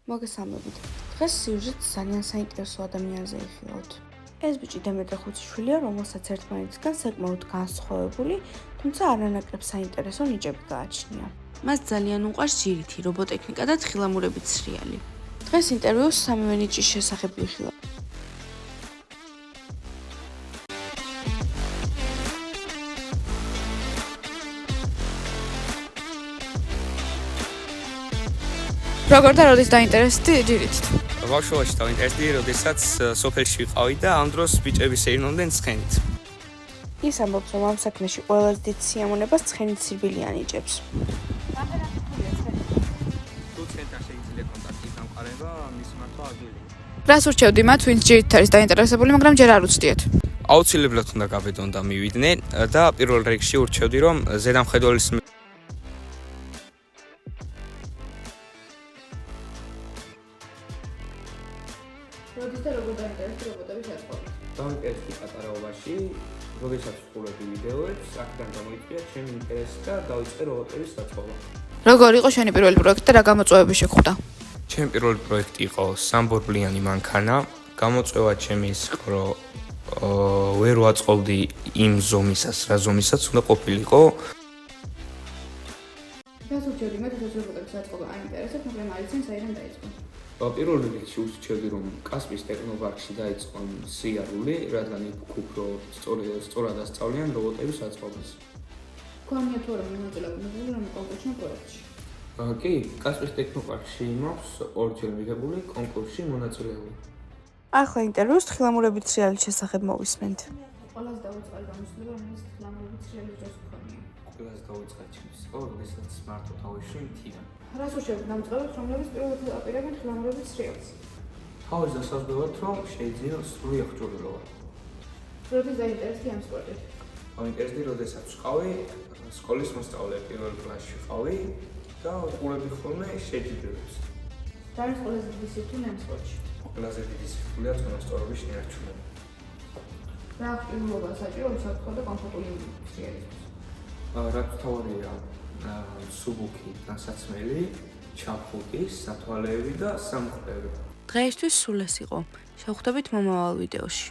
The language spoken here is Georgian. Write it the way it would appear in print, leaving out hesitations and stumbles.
მოგესალმებით. დღეს სიუჟეტს ძალიან საინტერესო ადამიანზე იხილავთ. ეს ბიჭი დემეტრე ხუციშვილია, რომელსაც ერთმანეთისგან საკმაოდ განსხვავებული, თუმცა არანაკლებ საინტერესო ნიჭები გააჩნია. მას ძალიან უყვარს ჯირითი, რობოტექნიკა და თხილამურებით სრიალი. დღეს ინტერვიუს სამივე ნიჭის შესახებ ვიხილავ. როგორ და როდის დაინტერესდი ჯირითით? ბავშვობაში დაინტერესდი, როდესაც სოფელში ვიყავი და ამ დროს ბიჭები შეირნობდნენ ცხენით. ის ამბობს, რომ ამ საქმეში ყველაზე დიდ სიამოვნებას ცხენით სირბილი ანიჭებს. თუ ცხენთან შეიძლება კონტაქტი დამყარება, მის მართვა ადვილია. რას ურჩევდი მათ, ვინც ჯირით არის დაინტერესებული, მაგრამ ჯერ არ უცდიეთ? აუცილებლად უნდა გავედონ და მივიდნენ და პირველ რიგში ურჩევდი, რომ ზედამხედველის როდის და როგორ დაინტერესდი რობოტების აწყობით? დაინტერესდი პატარაობაში, როდესაც ვყურებდი ვიდეოებს, აქედან გამოიწვია ჩემი ინტერესი და დავიწყე რობოტების აწყობა. როგორ იყო შენი პირველი პროექტი და რა გამოწვევები შეხვდა? ჩემი პირველი პროექტი იყო სამბორბლიანი მანქანა. გამოწვევა ჩემი ის იყო, რომ ვერ ვაწყობდი იმ ზომისას, რა ზომისაც უნდა ყოფილიყო. რას ურჩევდი მათ, როდის რობოტების აწყობა აინტერესებს, მაგრამ არ იციან საიდან დაიწყო? პირველ რიგში ურჩევდი, რომ კასპის ტექნოპარკში დაიწყონ სიარული, რადგან იქ უფრო სწორად ასწავლიან რობოტების აწყობას. გვამია თუ არა მონაწილეობა რომ კონკურსში პროექტში? კი, კასპის ტექნოპარკში მაქვს ორჯერ მიღებული კონკურსში მონაწილეობა. ახლა ინტერვიუს თხილამურებით სრიალის შესახებ მოვისმენთ. ყველაზე დაუწყარი გამოსვლება, რომელიც თხილამურებით სრიალის დროს მქონია. ყველაზე დაუწყარი ჩემს იყო, როდესაც მარტო თავში მთიდან. რას ურჩევდი დამწყებებს, რომლებიც პირველად აპირებენ თხილამურებით სრიალს? თავის დასაზღვევად, რომ შეიძლება სრული აღჭურვილობა. როდის დაინტერესდი ამ სპორტით? დაინტერესდი, როდესაც ვიყავი სკოლის მოსწავლე, პირველ კლასში ვიყავი და ვყურებდი ხოლმე შეჯიბრებებს. რა არის ყველაზე დიდი სირთულე ამ სპორტში? ყველაზე დიდი სირთულეა წონასწორობის შენარჩუნება. რა აღჭურვილობა საჭირო, რომ საკუთარ კომფორტული სრიალისთვის? რაც თავარია სუბუქი, განსაცმელი, ჩაფხუტი, სათვალეები და სამყრები. დღეისთვის სულ ეს იყო. შევხვდებით მომავალ ვიდეოში.